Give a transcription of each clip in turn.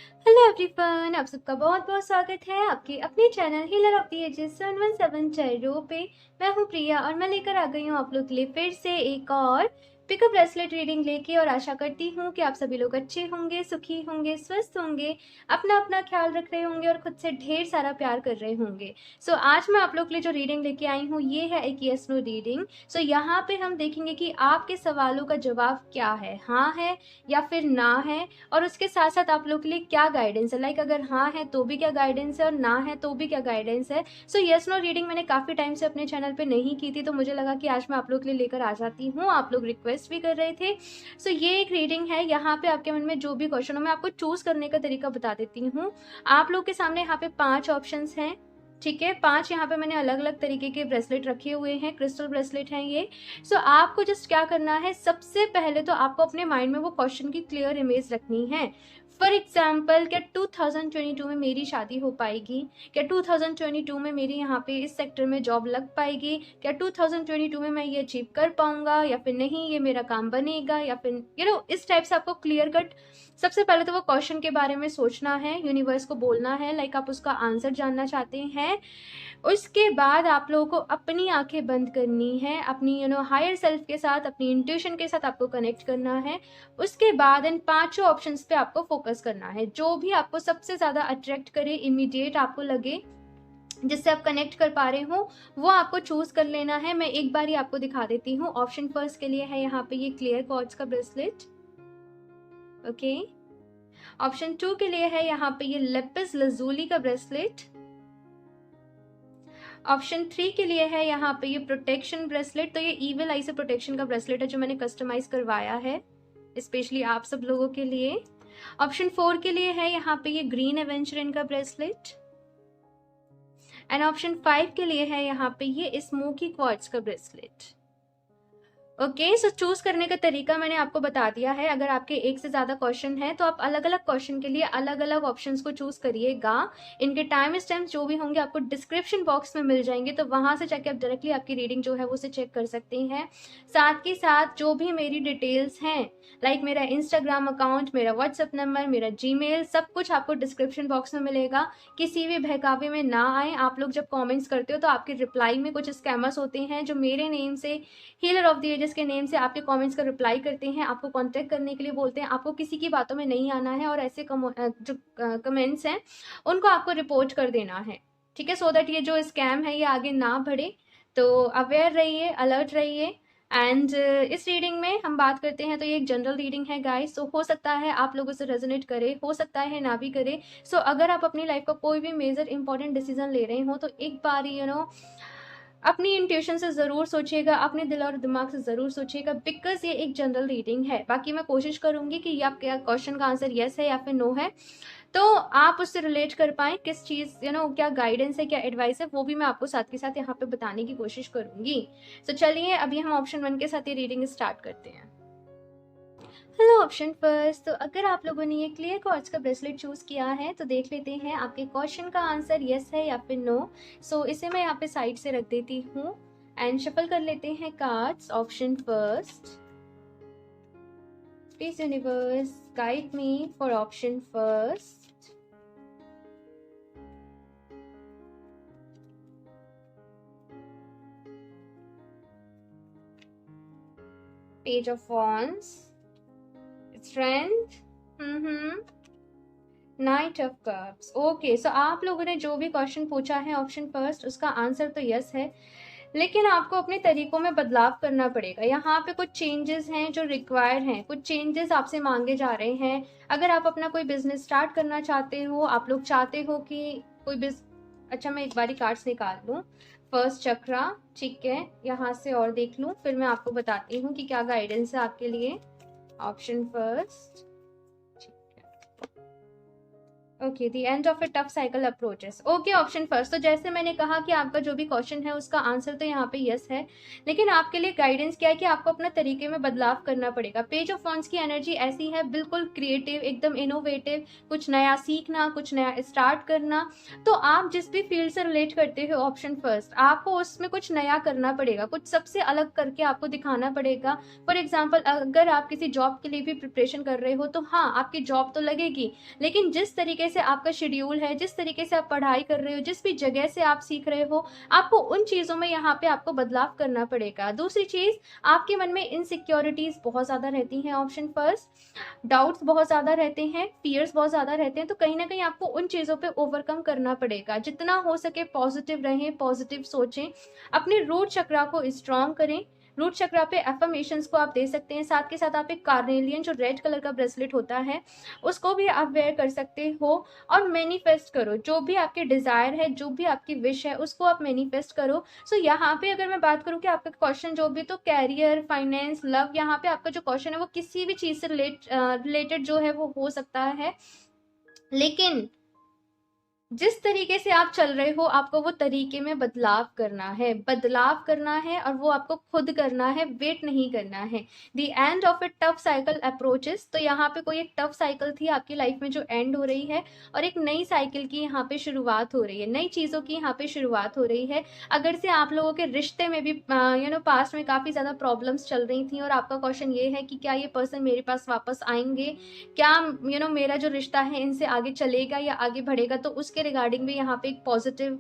Hello everyone, आप सबका बहुत बहुत स्वागत है आपके अपने channel healer of the ages 717 चैरो पे। मैं हूँ प्रिया और मैं लेकर आ गई हूँ आप लोग के लिए फिर से एक और पिकअप ब्रेसलेट रीडिंग लेके, और आशा करती हूँ कि आप सभी लोग अच्छे होंगे, सुखी होंगे, स्वस्थ होंगे, अपना अपना ख्याल रख रहे होंगे और खुद से ढेर सारा प्यार कर रहे होंगे। सो आज मैं आप लोग के लिए जो रीडिंग लेके आई हूँ ये है एक यस नो रीडिंग। सो यहाँ पे हम देखेंगे कि आपके सवालों का जवाब क्या है, हाँ है या फिर ना है, और उसके साथ साथ आप लोग के लिए क्या गाइडेंस है, लाइक अगर हाँ है तो भी क्या गाइडेंस है और ना है तो भी क्या गाइडेंस है। सो यस नो रीडिंग मैंने काफ़ी टाइम से अपने चैनल पे नहीं की थी, तो मुझे लगा कि आज मैं आप लोग के लिए लेकर आ जाती हूँ। आप लोग रिक्वेस्ट भी कर रहे थे। सो ये एक रीडिंग है, यहाँ पे आपके मन में जो भी क्वेश्चन हो मैं आपको चूज करने का तरीका बता देती हूँ। आप लोग के सामने यहाँ पे 5 ऑप्शंस हैं, ठीक है। 5 यहाँ पे मैंने अलग अलग तरीके के ब्रेसलेट रखे हुए हैं, क्रिस्टल ब्रेसलेट हैं ये। सो आपको जस्ट क्या करना है, सबसे पहले तो आपको अपने माइंड में वो क्वेश्चन की क्लियर इमेज रखनी है। फॉर एग्जाम्पल, क्या 2022 में मेरी शादी हो पाएगी? क्या 2022 में मेरी यहाँ पे इस सेक्टर में जॉब लग पाएगी? क्या 2022 में मैं ये अचीव कर पाऊंगा या फिर नहीं? ये मेरा काम बनेगा या फिर इस टाइप से आपको क्लियर कट सबसे पहले तो वो क्वेश्चन के बारे में सोचना है, यूनिवर्स को बोलना है, लाइक आप उसका आंसर जानना चाहते हैं। उसके बाद आप लोगों को अपनी आंखें बंद करनी है, अपनी हायर सेल्फ के साथ, अपनी इंट्यूशन के साथ आपको कनेक्ट करना है। उसके बाद इन 5 ऑप्शंस पे आपको फोकस करना है, जो भी आपको सबसे ज़्यादा अट्रैक्ट करे, इमीडिएट आपको लगे, जिससे आप कनेक्ट कर पा रहे हो, वो आपको चूज कर लेना है। मैं एक बार ही आपको दिखा देती हूँ। ऑप्शन फर्स्ट के लिए है यहाँ पे ये क्लियर क्वार्ट्ज का ब्रेसलेट, ओके। ऑप्शन 2 के लिए है यहाँ पे ये लेपिस लजूली का ब्रेसलेट। ऑप्शन 3 के लिए है यहाँ पे ये प्रोटेक्शन ब्रेसलेट। तो ये इविल आई से प्रोटेक्शन का ब्रेसलेट है जो मैंने कस्टमाइज करवाया है स्पेशली आप सब लोगों के लिए। ऑप्शन 4 के लिए है यहाँ पे ये ग्रीन एवेंचरिन का ब्रेसलेट। एंड ऑप्शन 5 के लिए है यहाँ पे ये स्मोकी क्वार्ट्ज का ब्रेसलेट। ओके, सो चूज करने का तरीका मैंने आपको बता दिया है। अगर आपके एक से ज्यादा क्वेश्चन है तो आप अलग अलग क्वेश्चन के लिए अलग अलग ऑप्शंस को चूज करिएगा। इनके टाइम स्टैम्प्स जो भी होंगे आपको डिस्क्रिप्शन बॉक्स में मिल जाएंगे, तो वहां से जाके आप डायरेक्टली आपकी रीडिंग जो है वो उसे चेक कर सकते हैं। साथ ही साथ जो भी मेरी डिटेल्स हैं, लाइक मेरा इंस्टाग्राम अकाउंट, मेरा व्हाट्सएप नंबर, मेरा जीमेल, सब कुछ आपको डिस्क्रिप्शन बॉक्स में मिलेगा। किसी भी बहकावे में ना आए। आप लोग जब कमेंट्स करते हो तो आपके रिप्लाई में कुछ स्कैमर्स होते हैं जो मेरे नेम से, हीलर ऑफ द एजेस के नेम से आपके कमेंट्स का रिप्लाई करते हैं, आपको कांटेक्ट करने के लिए बोलते हैं। आपको किसी की बातों में नहीं आना है और ऐसे जो कमेंट्स हैं उनको आपको रिपोर्ट कर देना है, ठीक है, सो दैट ये जो स्कैम है ये आगे ना बढ़े। तो अवेयर रहिए, अलर्ट रहिए। एंड इस रीडिंग में हम बात करते हैं तो ये एक जनरल रीडिंग है गाइस। तो हो सकता है आप लोगों से रेजोनेट करे, हो सकता है ना भी करे। सो अगर आप अपनी लाइफ का कोई भी मेजर इंपॉर्टेंट डिसीजन ले रहे हो तो एक बार अपनी इंट्यूशन से ज़रूर सोचिएगा, अपने दिल और दिमाग से ज़रूर सोचिएगा, बिकॉज ये एक जनरल रीडिंग है। बाकी मैं कोशिश करूंगी कि आपके क्वेश्चन का आंसर यस है या फिर नो है, तो आप उससे रिलेट कर पाए किस चीज़ क्या गाइडेंस है, क्या एडवाइस है, वो भी मैं आपको साथ के साथ यहाँ पे बताने की कोशिश करूंगी। तो चलिए अभी हम ऑप्शन 1 के साथ ये रीडिंग स्टार्ट करते हैं। हेलो ऑप्शन फर्स्ट, तो अगर आप लोगों ने ये क्लियर क्वार्ट्ज का ब्रेसलेट चूज किया है तो देख लेते हैं आपके क्वेश्चन का आंसर यस है या फिर नो। सो इसे मैं यहाँ पे साइड से रख देती हूँ एंड शफल कर लेते हैं cards. Option first, please universe guide me for option first. Page of wands, strength, knight of cups. Okay, so आप लोगों ने जो भी क्वेश्चन पूछा है ऑप्शन फर्स्ट, उसका आंसर तो यस है, लेकिन आपको अपने तरीकों में बदलाव करना पड़ेगा। यहाँ पे कुछ चेंजेस हैं जो रिक्वायर्ड हैं, कुछ चेंजेस आपसे मांगे जा रहे हैं। अगर आप अपना कोई बिजनेस स्टार्ट करना चाहते हो, आप लोग चाहते हो कि कोई अच्छा, मैं एक बारी कार्ड्स निकाल लूँ। फर्स्ट चक्रा, ठीक है, यहाँ से और देख लूँ, फिर मैं आपको बताती हूँ कि क्या गाइडेंस है आपके लिए। Option first, okay, the end of A tough cycle approaches. Okay, option first. तो जैसे मैंने कहा कि आपका जो भी क्वेश्चन है उसका आंसर तो यहाँ पे यस है, लेकिन आपके लिए गाइडेंस क्या है कि आपको अपना तरीके में बदलाव करना पड़ेगा। पेज ऑफ वॉन्ड्स की एनर्जी ऐसी है, बिल्कुल क्रिएटिव, एकदम इनोवेटिव, कुछ नया सीखना, कुछ नया स्टार्ट करना। तो आप जिस भी फील्ड से रिलेट करते हो, ऑप्शन फर्स्ट, आपको उसमें कुछ नया करना पड़ेगा, कुछ सबसे अलग करके आपको दिखाना पड़ेगा। फॉर एग्जाम्पल, अगर आप किसी जॉब के लिए भी प्रिपरेशन कर रहे हो तो हाँ, आपकी जॉब तो लगेगी, लेकिन जिस तरीके से आपका शेड्यूल है, जिस तरीके से आप पढ़ाई कर रहे हो, जिस भी जगह से आप सीख रहे हो, आपको उन चीज़ों में यहाँ पे आपको बदलाव करना पड़ेगा। दूसरी चीज़, आपके मन में इनसिक्योरिटीज बहुत ज़्यादा रहती हैं, ऑप्शन फर्स्ट, डाउट्स बहुत ज़्यादा रहते हैं, फियर्स बहुत ज़्यादा रहते हैं, तो कहीं ना कहीं आपको उन चीज़ों पे ओवरकम करना पड़ेगा। जितना हो सके पॉजिटिव रहें, पॉजिटिव सोचें, अपने रूट चक्रा को स्ट्रॉन्ग करें। रूट चक्रा पे एफर्मेशंस को आप दे सकते हैं, साथ के साथ आप एक कार्नेलियन जो रेड कलर का ब्रेसलेट होता है उसको भी आप वेयर कर सकते हो, और मैनिफेस्ट करो जो भी आपके डिजायर है, जो भी आपकी विश है, उसको आप मैनिफेस्ट करो। सो यहाँ पे अगर मैं बात करूँ कि आपका क्वेश्चन जो भी, तो कैरियर, फाइनेंस, लव, यहाँ पे आपका जो क्वेश्चन है वो किसी भी चीज से रिलेटेड जो है वो हो सकता है, लेकिन जिस तरीके से आप चल रहे हो आपको वो तरीके में बदलाव करना है, बदलाव करना है, और वो आपको खुद करना है, वेट नहीं करना है। The end of A tough cycle approaches. तो यहाँ पे कोई एक टफ साइकिल थी आपकी लाइफ में जो एंड हो रही है, और एक नई साइकिल की यहाँ पे शुरुआत हो रही है, नई चीज़ों की यहाँ पे शुरुआत हो रही है। अगर से आप लोगों के रिश्ते में भी पास्ट में काफ़ी ज़्यादा प्रॉब्लम्स चल रही थी, और आपका क्वेश्चन ये है कि क्या ये पर्सन मेरे पास वापस आएंगे, क्या मेरा जो रिश्ता है इनसे आगे चलेगा या आगे बढ़ेगा, तो उसके रिगार्डिंग भी यहाँ पे एक पॉजिटिव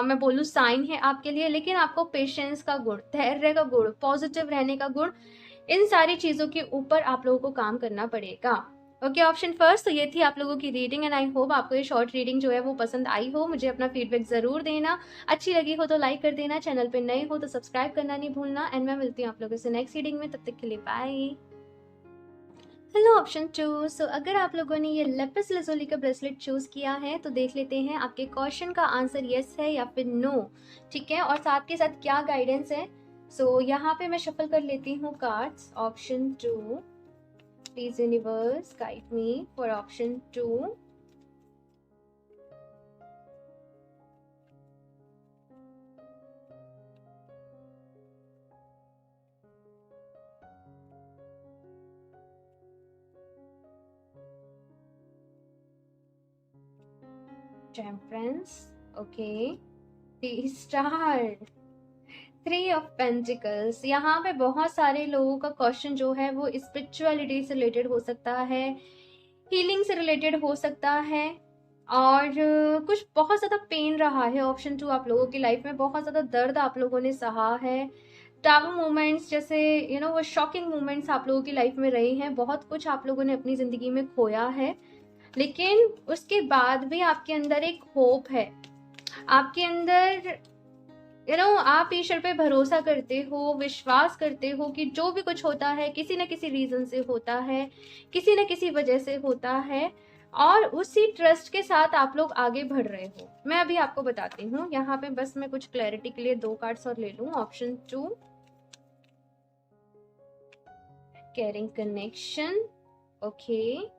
मैं बोलूँ साइन है आपके लिए। लेकिन आपको पेशेंस का गुण, धैर्य का गुण, पॉजिटिव रहने का गुण, इन सारी चीज़ों के ऊपर आप लोगों को काम करना पड़ेगा। Okay, option first. तो ये थी आप लोगों की रीडिंग, एंड आई होप आपको ये शॉर्ट रीडिंग जो है वो पसंद आई हो। मुझे अपना फीडबैक ज़रूर देना, अच्छी लगी हो तो लाइक कर देना, चैनल पे नए हो तो सब्सक्राइब करना नहीं भूलना, एंड मैं मिलती हूँ आप लोगों से नेक्स्ट रीडिंग में। तब तक के लिए बाय। Hello, option 2। सो अगर आप लोगों ने ये लेपिस lazuli का ब्रेसलेट चूज किया है तो देख लेते हैं आपके क्वेश्चन का आंसर यस है या फिर नो, ठीक है, और साथ के साथ क्या गाइडेंस है। सो यहाँ पे मैं शफल कर लेती हूँ cards. Option 2, please universe guide me for option 2। Temperance, okay, the star, 3 of pentacles. यहाँ पे बहुत सारे लोगों का क्वेश्चन जो है वो स्पिरिचुअलिटी से रिलेटेड हो सकता है, हीलिंग से रिलेटेड हो सकता है, और कुछ बहुत ज़्यादा पेन रहा है। ऑप्शन 2, आप लोगों की लाइफ में बहुत ज़्यादा दर्द आप लोगों ने सहा है, टाबू मोमेंट्स जैसे वो शॉकिंग मोमेंट्स आप लोगों की लाइफ में रहे हैं, बहुत कुछ आप लोगों ने अपनी ज़िंदगी में खोया है, लेकिन उसके बाद भी आपके अंदर एक होप है, आपके अंदर आप ईश्वर पे भरोसा करते हो, विश्वास करते हो कि जो भी कुछ होता है किसी न किसी रीजन से होता है, किसी न किसी वजह से होता है, और उसी ट्रस्ट के साथ आप लोग आगे बढ़ रहे हो। मैं अभी आपको बताती हूँ, यहाँ पे बस मैं कुछ क्लैरिटी के लिए 2 कार्ड्स और ले लूँ। Option 2, caring connection, okay,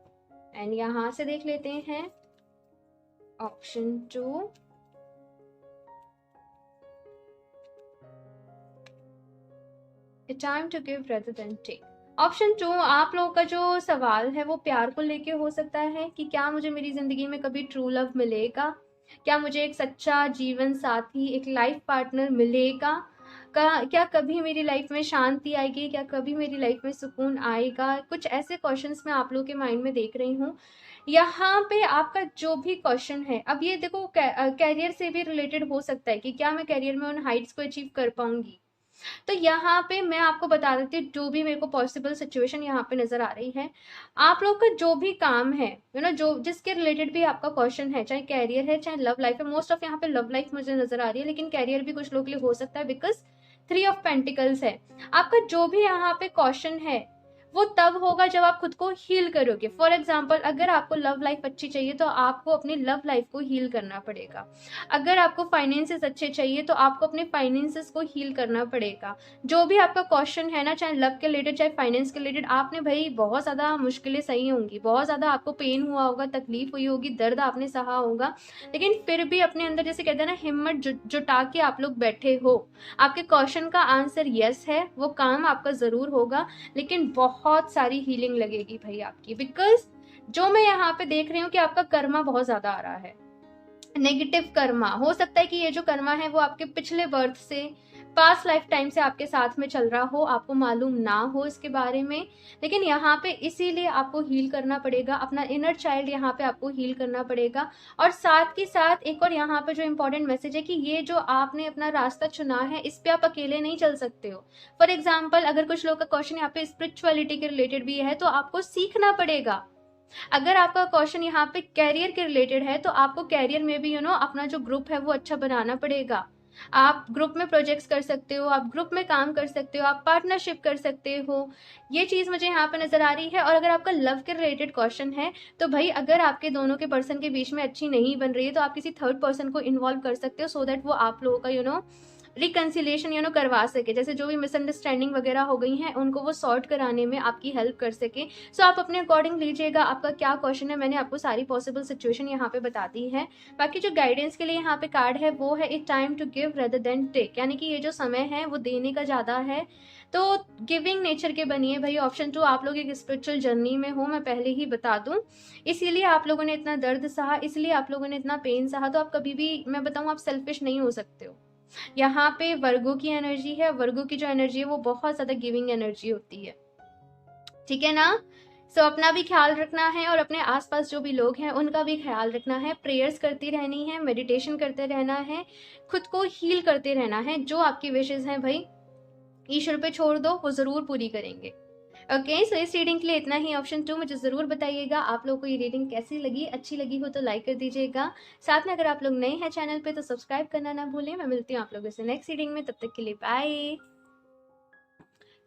and यहाँ से देख लेते हैं option 2, time to give rather than take. Option 2, आप लोगों का जो सवाल है वो प्यार को लेके हो सकता है कि क्या मुझे मेरी जिंदगी में कभी ट्रू लव मिलेगा, क्या मुझे एक सच्चा जीवन साथी, एक लाइफ पार्टनर मिलेगा, क्या कभी मेरी लाइफ में शांति आएगी, क्या कभी मेरी लाइफ में सुकून आएगा। कुछ ऐसे क्वेश्चंस मैं आप लोगों के माइंड में देख रही हूँ। यहाँ पे आपका जो भी क्वेश्चन है, अब ये देखो कैरियर से भी रिलेटेड हो सकता है कि क्या मैं कैरियर में उन हाइट्स को अचीव कर पाऊंगी। तो यहाँ पे मैं आपको बता देती हूँ जो भी मेरे को पॉसिबल सिचुएशन यहाँ पे नजर आ रही है। आप लोग का जो भी काम है, जो जिसके रिलेटेड भी आपका क्वेश्चन है, चाहे कैरियर है चाहे लव लाइफ है, मोस्ट ऑफ यहाँ पे लव लाइफ मुझे नजर आ रही है, लेकिन कैरियर भी कुछ लोग के लिए हो सकता है, बिकॉज 3 ऑफ पेंटिकल्स है। आपका जो भी यहाँ पे क्वेश्चन है वो तब होगा जब आप खुद को हील करोगे। फॉर एग्जाम्पल, अगर आपको लव लाइफ अच्छी चाहिए तो आपको अपनी लव लाइफ को हील करना पड़ेगा। अगर आपको फाइनेंसेस अच्छे चाहिए तो आपको अपने फाइनेंसेस को हील करना पड़ेगा। जो भी आपका क्वेश्चन है ना, चाहे लव के रिलेटेड चाहे फाइनेंस के रिलेटेड, आपने भाई बहुत ज़्यादा मुश्किलें सही होंगी, बहुत ज़्यादा आपको पेन हुआ होगा, तकलीफ हुई होगी, दर्द आपने सहा होगा, लेकिन फिर भी अपने अंदर जैसे कहते हैं ना, हिम्मत जुटा के आप लोग बैठे हो। आपके क्वेश्चन का आंसर यस है, वो काम आपका ज़रूर होगा, लेकिन बहुत सारी हीलिंग लगेगी भाई आपकी। बिकॉज जो मैं यहाँ पे देख रही हूँ कि आपका कर्मा बहुत ज़्यादा आ रहा है, नेगेटिव कर्मा। हो सकता है कि ये जो कर्मा है वो आपके पिछले बर्थ से, पास्ट लाइफ टाइम से आपके साथ में चल रहा हो, आपको मालूम ना हो इसके बारे में, लेकिन यहाँ पे इसीलिए आपको हील करना पड़ेगा। अपना इनर चाइल्ड यहाँ पे आपको हील करना पड़ेगा। और साथ के साथ एक और यहाँ पे जो इम्पोर्टेंट मैसेज है कि ये जो आपने अपना रास्ता चुना है, इस पे आप अकेले नहीं चल सकते हो। फॉर एग्जाम्पल, अगर कुछ लोग का क्वेश्चन यहाँ पे स्पिरिचुअलिटी के रिलेटेड भी है तो आपको सीखना पड़ेगा। अगर आपका क्वेश्चन यहाँ पे कैरियर के रिलेटेड है तो आपको कैरियर में भी अपना जो ग्रुप है वो अच्छा बनाना पड़ेगा। आप ग्रुप में प्रोजेक्ट्स कर सकते हो, आप ग्रुप में काम कर सकते हो, आप पार्टनरशिप कर सकते हो। ये चीज़ मुझे यहाँ पे नज़र आ रही है। और अगर आपका लव के रिलेटेड क्वेश्चन है तो भाई, अगर आपके दोनों के पर्सन के बीच में अच्छी नहीं बन रही है तो आप किसी थर्ड पर्सन को इन्वॉल्व कर सकते हो, सो दैट वो आप लोगों का रिकन्सिलेशन करवा सके। जैसे जो भी मिसअंडरस्टैंडिंग वगैरह हो गई हैं उनको वो सॉर्ट कराने में आपकी हेल्प कर सके। सो आप अपने अकॉर्डिंग लीजिएगा आपका क्या क्वेश्चन है। मैंने आपको सारी पॉसिबल सिचुएशन यहाँ पे बता दी है। बाकी जो गाइडेंस के लिए यहाँ पे कार्ड है वो है it time to give rather than take, यानी कि ये जो समय है वो देने का ज़्यादा है, तो गिविंग नेचर के बनिए भाई। ऑप्शन 2, आप लोग एक स्पिरिचुअल जर्नी में हो, मैं पहले ही बता दूं, इसीलिए आप लोगों ने इतना दर्द सहा, इसलिए आप लोगों ने इतना पेन सहा। तो आप कभी भी, मैं बताऊं, आप सेल्फिश नहीं हो सकते हो। यहाँ पे वर्गो की एनर्जी है, वर्गो की जो एनर्जी है वो बहुत ज़्यादा गिविंग एनर्जी होती है, ठीक है ना। सो अपना भी ख्याल रखना है और अपने आसपास जो भी लोग हैं उनका भी ख्याल रखना है। प्रेयर्स करती रहनी है, मेडिटेशन करते रहना है, खुद को हील करते रहना है। जो आपकी विशेष हैं भाई ईश्वर पे छोड़ दो, वो ज़रूर पूरी करेंगे। ओके, सो इस रीडिंग के लिए इतना ही। ऑप्शन 2 मुझे ज़रूर बताइएगा आप लोगों को ये रीडिंग कैसी लगी। अच्छी लगी हो तो लाइक कर दीजिएगा। साथ में अगर आप लोग नए हैं चैनल पे तो सब्सक्राइब करना ना भूलें। मैं मिलती हूँ आप लोगों से नेक्स्ट रीडिंग में, तब तक के लिए बाय।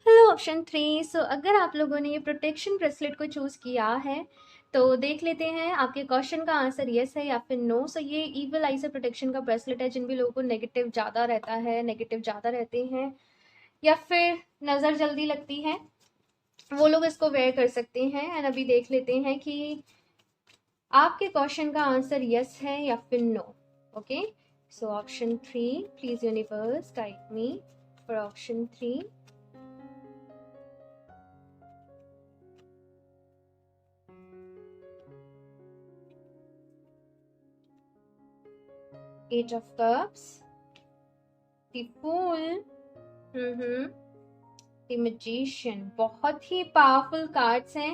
हेलो ऑप्शन 3, सो अगर आप लोगों ने ये प्रोटेक्शन ब्रेसलेट को चूज़ किया है तो देख लेते हैं आपके क्वेश्चन का आंसर येस है या फिर नो। सो ये ईविल आई से प्रोटेक्शन का ब्रेसलेट है। जिन भी लोगों को नेगेटिव ज़्यादा रहता है, नेगेटिव ज़्यादा रहते हैं, या फिर नज़र जल्दी लगती है, वो लोग इसको वेयर कर सकते हैं। एंड अभी देख लेते हैं कि आपके क्वेश्चन का आंसर यस है या फिर no. Okay, so option 3, please universe guide me for option 3। Eight of cups, the fool, the magician. बहुत ही पावरफुल कार्ड्स हैं।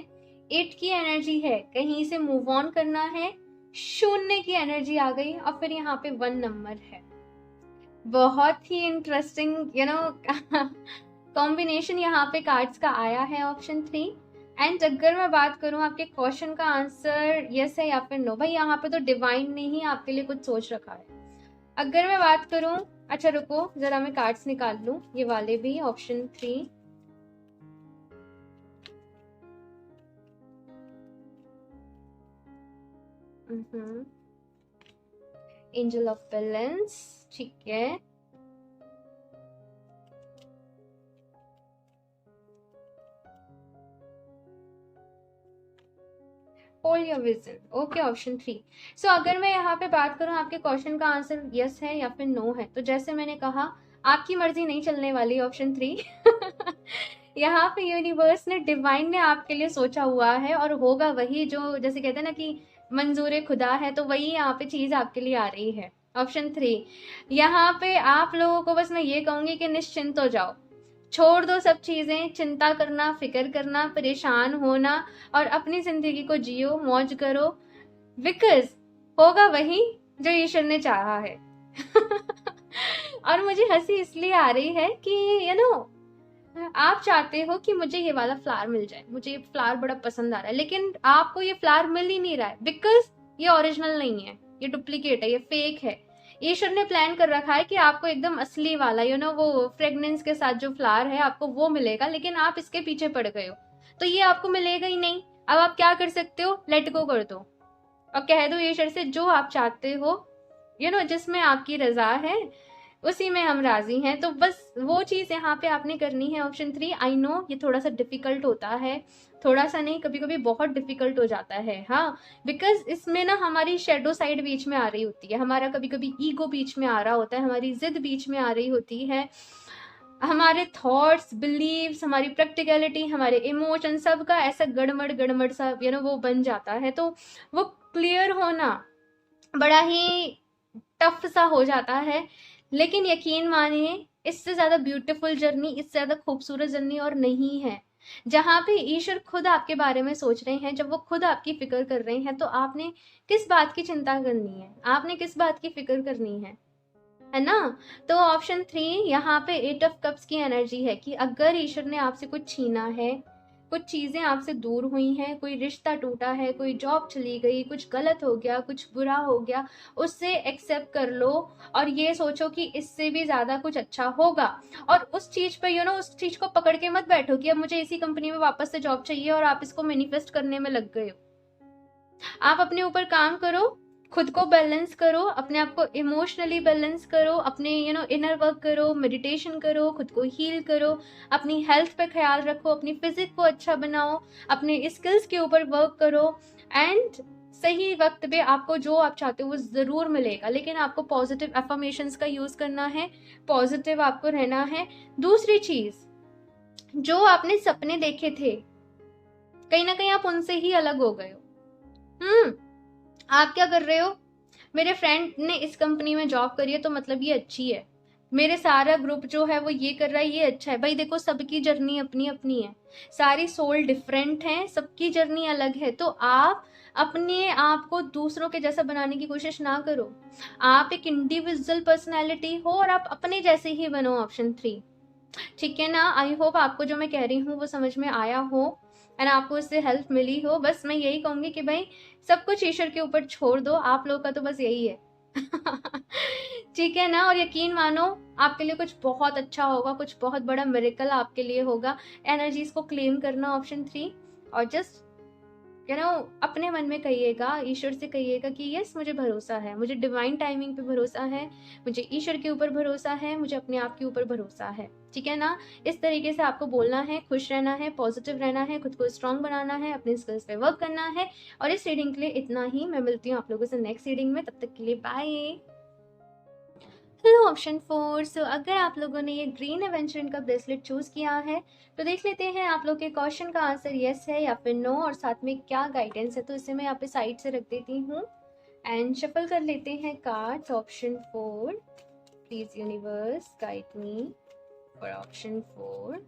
8 की एनर्जी है, कहीं से मूव ऑन करना है, शून्य की एनर्जी आ गई, और फिर यहाँ पे 1 नंबर है। बहुत ही इंटरेस्टिंग कॉम्बिनेशन यहाँ पे कार्ड्स का आया है ऑप्शन 3। एंड अगर मैं बात करूँ आपके क्वेश्चन का आंसर यस है या फिर नो, भाई यहाँ पे तो डिवाइन ने ही आपके लिए कुछ सोच रखा है। अगर मैं बात करूँ, अच्छा रुको जरा मैं कार्ड्स निकाल लूँ, ये वाले भी ऑप्शन 3। एंजल ऑफ बैलेंस, ठीक है। Hold your vision, okay option 3। सो अगर मैं यहाँ पे बात करूँ आपके क्वेश्चन का आंसर यस है या फिर नो है, तो जैसे मैंने कहा आपकी मर्जी नहीं चलने वाली ऑप्शन 3। यहाँ पे यूनिवर्स ने, डिवाइन ने आपके लिए सोचा हुआ है, और होगा वही जो जैसे कहते हैं ना कि मंजूर खुदा है, तो वही यहाँ पे चीज आपके लिए आ रही है ऑप्शन 3। यहाँ पे आप लोगों को बस मैं ये कहूंगी कि निश्चिंत हो जाओ, छोड़ दो सब चीजें, चिंता करना, फिक्र करना, परेशान होना, और अपनी जिंदगी को जियो, मौज करो, बिकॉज होगा वही जो ईश्वर ने चाहा है। और मुझे हंसी इसलिए आ रही है कि आप चाहते हो कि मुझे ये वाला फ्लावर मिल जाए, मुझे ये फ्लावर बड़ा पसंद आ रहा है, लेकिन आपको ये फ्लावर मिल ही नहीं रहा है, बिकॉज ये ओरिजिनल नहीं है, ये डुप्लीकेट है, ये फेक है। ईश्वर ने प्लान कर रखा है कि आपको एकदम असली वाला वो फ्रेगनेंस के साथ जो फ्लावर है आपको वो मिलेगा, लेकिन आप इसके पीछे पड़ गए हो। तो ये आपको मिलेगा ही नहीं। अब आप क्या कर सकते हो, लेट गो कर दो और कह दो ईश्वर से जो आप चाहते हो, जिसमें आपकी रजा है उसी में हम राजी हैं। तो बस वो चीज यहाँ पे आपने करनी है। ऑप्शन 3, आई नो ये थोड़ा सा डिफिकल्ट होता है, थोड़ा सा नहीं, कभी कभी बहुत डिफिकल्ट हो जाता है। हाँ, बिकॉज इसमें ना हमारी शेडो साइड बीच में आ रही होती है, हमारा कभी कभी ईगो बीच में आ रहा होता है, हमारी जिद बीच में आ रही होती है, हमारे थॉट्स, बिलीव्स, हमारी प्रैक्टिकलिटी, हमारे इमोशन, सबका ऐसा गड़मड़ गड़मड़ सा वो बन जाता है। तो वो क्लियर होना बड़ा ही टफ सा हो जाता है। लेकिन यकीन मानिए, इससे ज्यादा ब्यूटीफुल जर्नी, इससे ज्यादा खूबसूरत जर्नी और नहीं है। जहां पे ईश्वर खुद आपके बारे में सोच रहे हैं, जब वो खुद आपकी फिक्र कर रहे हैं, तो आपने किस बात की चिंता करनी है, आपने किस बात की फिक्र करनी है ना। तो ऑप्शन 3 यहाँ पे 8 ऑफ कप्स की एनर्जी है कि अगर ईश्वर ने आपसे कुछ छीना है, कुछ चीजें आपसे दूर हुई हैं, कोई रिश्ता टूटा है, कोई जॉब चली गई, कुछ गलत हो गया, कुछ बुरा हो गया, उससे एक्सेप्ट कर लो और ये सोचो कि इससे भी ज्यादा कुछ अच्छा होगा। और उस चीज पे उस चीज को पकड़ के मत बैठो कि अब मुझे इसी कंपनी में वापस से जॉब चाहिए और आप इसको मैनिफेस्ट करने में लग गए हो। आप अपने ऊपर काम करो, खुद को बैलेंस करो, अपने आप को इमोशनली बैलेंस करो, अपने इनर वर्क करो, मेडिटेशन करो, खुद को हील करो, अपनी हेल्थ पे ख्याल रखो, अपनी फिजिक को अच्छा बनाओ, अपने स्किल्स के ऊपर वर्क करो एंड सही वक्त पे आपको जो आप चाहते हो वो जरूर मिलेगा। लेकिन आपको पॉजिटिव अफर्मेशंस का यूज करना है, पॉजिटिव आपको रहना है। दूसरी चीज, जो आपने सपने देखे थे, कहीं ना कहीं आप उनसे ही अलग हो गए हो। आप क्या कर रहे हो, मेरे फ्रेंड ने इस कंपनी में जॉब करी है तो मतलब ये अच्छी है, मेरे सारा ग्रुप जो है वो ये कर रहा है, ये अच्छा है। भाई देखो, सबकी जर्नी अपनी अपनी है, सारी सोल डिफरेंट है, सबकी जर्नी अलग है। तो आप अपने आप को दूसरों के जैसा बनाने की कोशिश ना करो। आप एक इंडिविजुअल पर्सनैलिटी हो और आप अपने जैसे ही बनो। ऑप्शन 3, ठीक है ना। आई होप आपको जो मैं कह रही हूँ वो समझ में आया हो एंड आपको इससे हेल्प मिली हो। बस मैं यही कहूंगी कि भाई सब कुछ ईश्वर के ऊपर छोड़ दो, आप लोग का तो बस यही है। ठीक है ना। और यकीन मानो, आपके लिए कुछ बहुत अच्छा होगा, कुछ बहुत बड़ा मिरेकल आपके लिए होगा। एनर्जीज को क्लेम करना ऑप्शन 3, और जस्ट अपने मन में कहिएगा, ईश्वर से कहिएगा कि यस मुझे भरोसा है, मुझे डिवाइन टाइमिंग पे भरोसा है, मुझे ईश्वर के ऊपर भरोसा है, मुझे अपने आप के ऊपर भरोसा है। ठीक है ना। इस तरीके से आपको बोलना है, खुश रहना है, पॉजिटिव रहना है, खुद को स्ट्रांग बनाना है, अपने स्किल्स पे वर्क करना है। और इस रीडिंग के लिए इतना ही। मैं मिलती हूँ आप लोगों से नेक्स्ट रीडिंग में, तब तक के लिए बाय। Hello option 4। सो अगर आप लोगों ने ये ग्रीन एवेंचरिन का ब्रेसलेट चूज किया है तो देख लेते हैं आप लोग के क्वेश्चन का आंसर यस है या फिर नो, और साथ में क्या गाइडेंस है। तो इसे मैं यहाँ पे साइड से रख देती हूँ एंड शफल कर लेते हैं cards. Option 4, please universe guide me for option 4।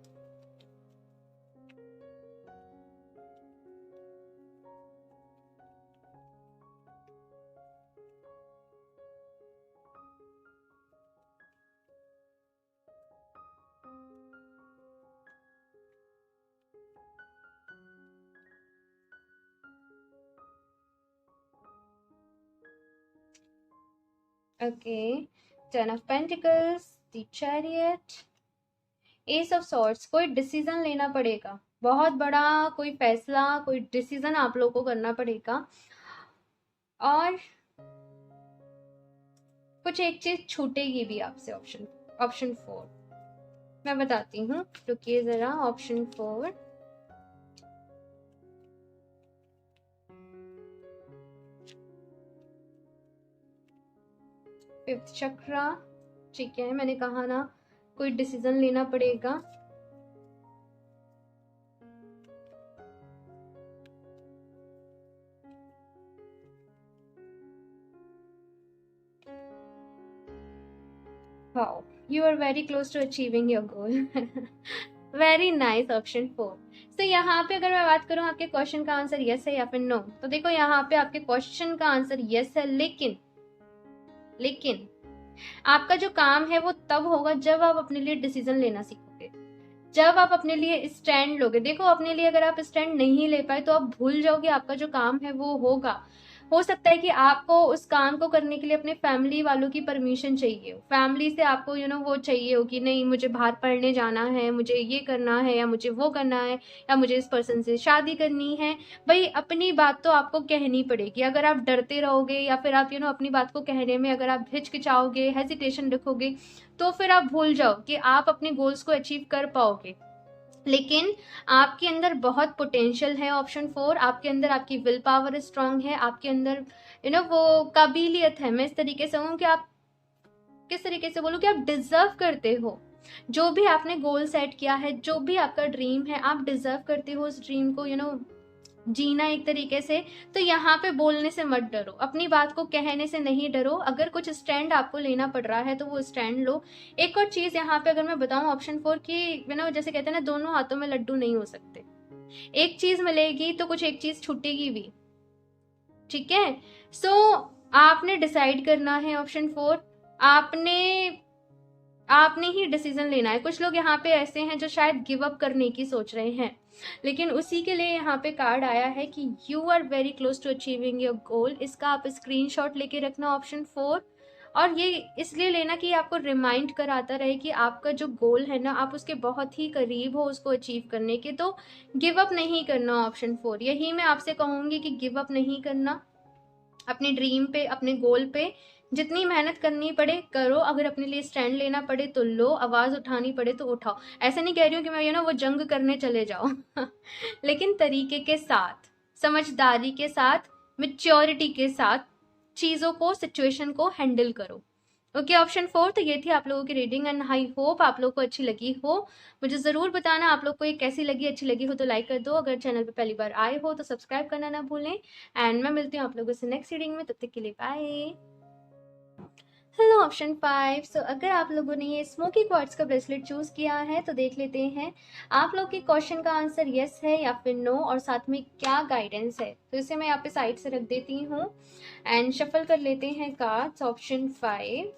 Okay, 10 of pentacles, the chariot, S of swords. कोई डिसीजन लेना पड़ेगा, बहुत बड़ा कोई फैसला, कोई डिसीजन आप लोग को करना पड़ेगा। और कुछ एक चीज छूटेगी भी आपसे। ऑप्शन 4 मैं बताती हूँ, रुकिए जरा। ऑप्शन 4, फिफ्थ चक्रा। ठीक है, मैंने कहा ना कोई डिसीजन लेना पड़ेगा। Wow, you are very close to achieving your goal. Very nice option 4। तो यहाँ पे अगर मैं बात करूँ आपके क्वेश्चन का आंसर यस है या फिर नो, तो देखो यहाँ पे आपके क्वेश्चन का आंसर यस है। लेकिन आपका जो काम है वो तब होगा जब आप अपने लिए डिसीजन लेना सीखोगे, जब आप अपने लिए स्टैंड लोगे। देखो, अपने लिए अगर आप स्टैंड नहीं ले पाए तो आप भूल जाओगे, आपका जो काम है वो होगा। हो सकता है कि आपको उस काम को करने के लिए अपने फैमिली वालों की परमिशन चाहिए हो, फैमिली से आपको वो चाहिए हो कि नहीं मुझे बाहर पढ़ने जाना है, मुझे ये करना है या मुझे वो करना है या मुझे इस पर्सन से शादी करनी है। भाई अपनी बात तो आपको कहनी पड़ेगी। अगर आप डरते रहोगे या फिर आप अपनी बात को कहने में अगर आप हिचकिचाओगे, हेजिटेशन रखोगे, तो फिर आप भूल जाओ कि आप अपने गोल्स को अचीव कर पाओगे। लेकिन आपके अंदर बहुत पोटेंशियल है। ऑप्शन 4, आपके अंदर आपकी विल पावर स्ट्रांग है, आपके अंदर वो काबिलियत है। मैं इस तरीके से हूँ कि आप किस तरीके से बोलूँ कि आप डिजर्व करते हो जो भी आपने गोल सेट किया है, जो भी आपका ड्रीम है, आप डिजर्व करते हो उस ड्रीम को जीना एक तरीके से। तो यहाँ पे बोलने से मत डरो, अपनी बात को कहने से नहीं डरो। अगर कुछ स्टैंड आपको लेना पड़ रहा है तो वो स्टैंड लो। एक और चीज यहाँ पे अगर मैं बताऊं ऑप्शन 4 की, जैसे कहते हैं ना, दोनों हाथों में लड्डू नहीं हो सकते। एक चीज मिलेगी तो कुछ एक चीज छूटेगी भी, ठीक है। सो आपने डिसाइड करना है ऑप्शन 4, आपने ही डिसीजन लेना है। कुछ लोग यहाँ पे ऐसे हैं जो शायद गिव अप करने की सोच रहे हैं, लेकिन उसी के लिए यहाँ पे कार्ड आया है कि you are very close to achieving your goal. इसका आप स्क्रीनशॉट लेके रखना ऑप्शन 4, और ये इसलिए लेना कि आपको रिमाइंड कराता रहे कि आपका जो गोल है ना, आप उसके बहुत ही करीब हो उसको अचीव करने के। तो गिव अप नहीं करना ऑप्शन 4, यही मैं आपसे कहूँगी कि गिव अप नहीं करना। अपने ड्रीम पे, अपने गोल पे जितनी मेहनत करनी पड़े करो, अगर अपने लिए स्टैंड लेना पड़े तो लो, आवाज उठानी पड़े तो उठाओ। ऐसे नहीं कह रही हूँ कि मैं वो जंग करने चले जाओ लेकिन तरीके के साथ, समझदारी के साथ, मेच्योरिटी के साथ चीजों को, सिचुएशन को हैंडल करो। ओके ऑप्शन 4, तो ये थी आप लोगों की रीडिंग एंड आई होप आप लोग को अच्छी लगी हो। मुझे ज़रूर बताना आप लोग को ये कैसी लगी। अच्छी लगी हो तो लाइक कर दो, अगर चैनल पे पहली बार आए हो तो सब्सक्राइब करना ना भूलें। एंड मैं मिलती हूँ आप लोगों से नेक्स्ट रीडिंग में, तब तक के लिए बाय। Hello option 5। सो अगर आप लोगों ने ये स्मोकी क्वार्ट्ज का ब्रेसलेट चूज किया है तो देख लेते हैं आप लोग के क्वेश्चन का आंसर यस है या फिर नो, और साथ में क्या गाइडेंस है। तो इसे मैं यहाँ पे साइड से रख देती हूँ एंड शफल कर लेते हैं cards. Option 5,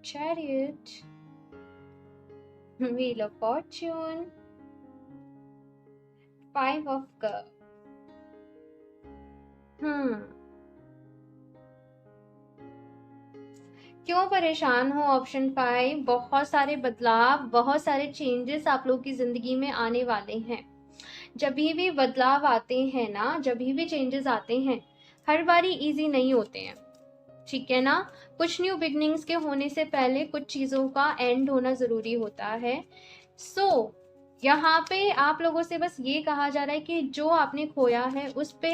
Chariot, Wheel of Fortune, 5 of Cups। क्यों परेशान हो ऑप्शन 5? बहुत सारे बदलाव, बहुत सारे चेंजेस आप लोग की जिंदगी में आने वाले हैं। जब भी बदलाव आते हैं ना, जब भी चेंजेस आते हैं, हर बारी इजी नहीं होते हैं, ठीक है ना। कुछ न्यू बिगनिंग्स के होने से पहले कुछ चीजों का एंड होना जरूरी होता है। सो यहाँ पे आप लोगों से बस ये कहा जा रहा है कि जो आपने खोया है उस पे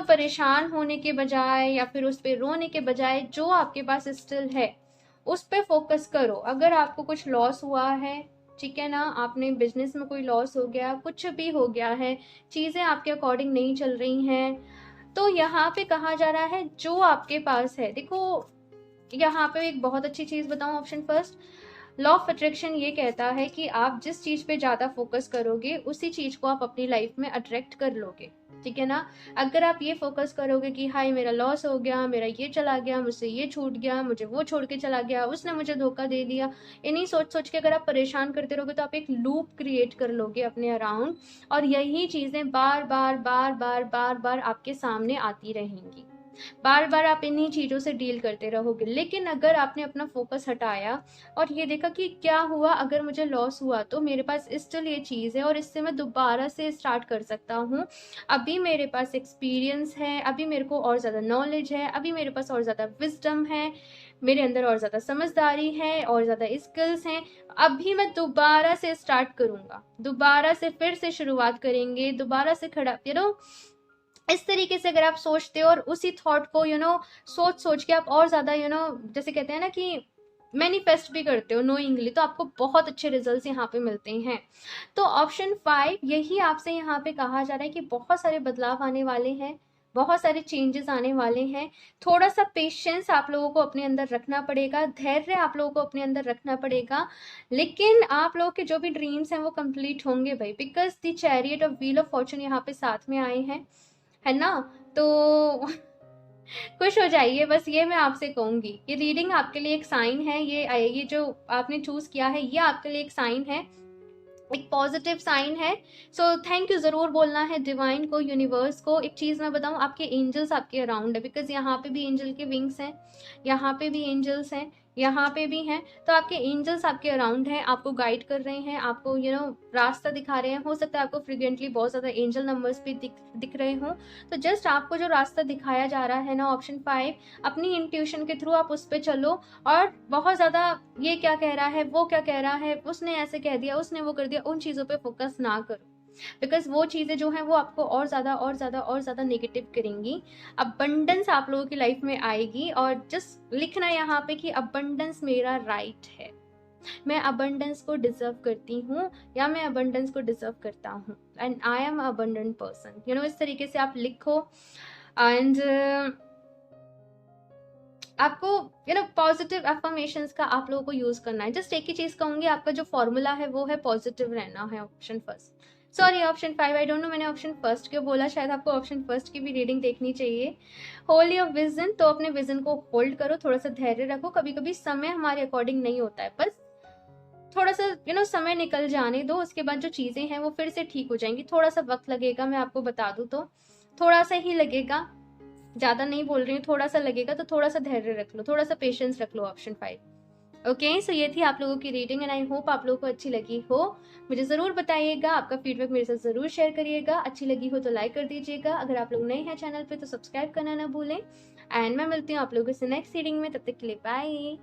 परेशान होने के बजाय या फिर उस पे रोने के बजाय जो आपके पास स्टिल है उस पे फोकस करो। अगर आपको कुछ लॉस हुआ है, ठीक है ना, आपने बिजनेस में कोई लॉस हो गया, कुछ भी हो गया है, चीजें आपके अकॉर्डिंग नहीं चल रही हैं, तो यहाँ पे कहा जा रहा है जो आपके पास है। देखो यहाँ पे एक बहुत अच्छी चीज बताऊं option first, law of attraction ये कहता है कि आप जिस चीज पे ज्यादा फोकस करोगे उसी चीज को आप अपनी लाइफ में अट्रैक्ट कर लोगे, ठीक है ना। अगर आप ये फोकस करोगे कि हाय मेरा लॉस हो गया, मेरा ये चला गया, मुझसे ये छूट गया, मुझे वो छोड़ के चला गया, उसने मुझे धोखा दे दिया, इन्हीं सोच सोच के अगर आप परेशान करते रहोगे तो आप एक लूप क्रिएट कर लोगे अपने अराउंड, और यही चीजें बार बार बार बार बार बार आपके सामने आती रहेंगी, बार बार आप इन्हीं चीजों से डील करते रहोगे। लेकिन अगर आपने अपना फोकस हटाया और ये देखा कि क्या हुआ, अगर मुझे लॉस हुआ तो मेरे पास स्टिल ये चीज है और इससे मैं दोबारा से स्टार्ट कर सकता हूँ, अभी मेरे पास एक्सपीरियंस है, अभी मेरे को और ज्यादा नॉलेज है, अभी मेरे पास और ज्यादा विजडम है, मेरे अंदर और ज्यादा समझदारी है, और ज्यादा स्किल्स हैं, अभी मैं दोबारा से स्टार्ट करूंगा, दोबारा से फिर से शुरुआत करेंगे, दोबारा से खड़ा इस तरीके से अगर आप सोचते हो और उसी थॉट को सोच सोच के आप और ज्यादा जैसे कहते हैं ना कि मैनिफेस्ट भी करते हो नोइंगली, तो आपको बहुत अच्छे रिजल्ट्स यहाँ पे मिलते हैं। तो ऑप्शन 5 यही आपसे यहाँ पे कहा जा रहा है कि बहुत सारे बदलाव आने वाले हैं, बहुत सारे चेंजेस आने वाले हैं। थोड़ा सा पेशेंस आप लोगों को अपने अंदर रखना पड़ेगा, धैर्य आप लोगों को अपने अंदर रखना पड़ेगा, लेकिन आप लोगों के जो भी ड्रीम्स हैं वो कंप्लीट होंगे भाई, because the chariot of wheel of Fortune यहाँ पे साथ में आए हैं, है ना। तो खुश हो जाइए, बस ये मैं आपसे कहूंगी। ये रीडिंग आपके लिए एक साइन है, ये जो आपने चूज किया है ये आपके लिए एक साइन है, एक पॉजिटिव साइन है। सो थैंक यू ज़रूर बोलना है डिवाइन को, यूनिवर्स को। एक चीज़ मैं बताऊं, आपके एंजल्स आपके अराउंड है, बिकॉज यहाँ पे भी एंजल के विंग्स हैं, यहाँ पे भी एंजल्स हैं, यहाँ पे भी हैं। तो आपके एंजल्स आपके अराउंड हैं, आपको गाइड कर रहे हैं, आपको रास्ता दिखा रहे हैं। हो सकता है आपको फ्रिक्वेंटली बहुत ज़्यादा एंजल नंबर्स भी दिख रहे हों। तो जस्ट आपको जो रास्ता दिखाया जा रहा है ना, ऑप्शन 5, अपनी इंट्यूशन के थ्रू आप उस पर चलो। और बहुत ज़्यादा ये क्या कह रहा है, वो क्या कह रहा है, उसने ऐसे कह दिया, उसने वो कर दिया, उन चीज़ों पे फोकस ना करो, बिकॉज वो चीज़ें जो हैं वो आपको और ज़्यादा और ज़्यादा और ज़्यादा नेगेटिव करेंगी। अबंडेंस आप लोगों की लाइफ में आएगी, और जस्ट लिखना यहाँ पे कि अबंडेंस मेरा राइट है, मैं अबंडेंस को डिजर्व करती हूँ, या मैं अबंडेंस को डिजर्व करता हूँ, and I am abundant person. इस तरीके से आप लिखो। एंड आपको पॉजिटिव अफर्मेशंस का आप लोगों को यूज करना है। जस्ट एक ही चीज कहूंगी, आपका जो फॉर्मूला है वो है पॉजिटिव रहना है। Option first, sorry option 5, I don't know मैंने ऑप्शन फर्स्ट क्यों बोला, शायद आपको ऑप्शन फर्स्ट की भी रीडिंग देखनी चाहिए। होल्ड योर विजन, तो अपने विजन को होल्ड करो, थोड़ा सा धैर्य रखो। कभी कभी समय हमारे अकॉर्डिंग नहीं होता है, बस थोड़ा सा समय निकल जाने दो, उसके बाद जो चीजें हैं वो फिर से ठीक हो जाएंगी। थोड़ा सा वक्त लगेगा, मैं आपको बता दूं तो थोड़ा सा ही लगेगा, ज्यादा नहीं बोल रही हूँ, थोड़ा सा लगेगा, तो थोड़ा सा धैर्य रख लो, थोड़ा सा पेशेंस रख लो। ऑप्शन 5। ओके, सो ये थी आप लोगों की रीडिंग, एंड आई होप आप लोगों को अच्छी लगी हो। मुझे जरूर बताइएगा, आपका फीडबैक मेरे साथ जरूर शेयर करिएगा। अच्छी लगी हो तो लाइक कर दीजिएगा, अगर आप लोग नए हैं चैनल पे तो सब्सक्राइब करना ना भूलें। एंड मैं मिलती हूँ आप लोगों से नेक्स्ट रीडिंग में, तब तक के लिए बाय।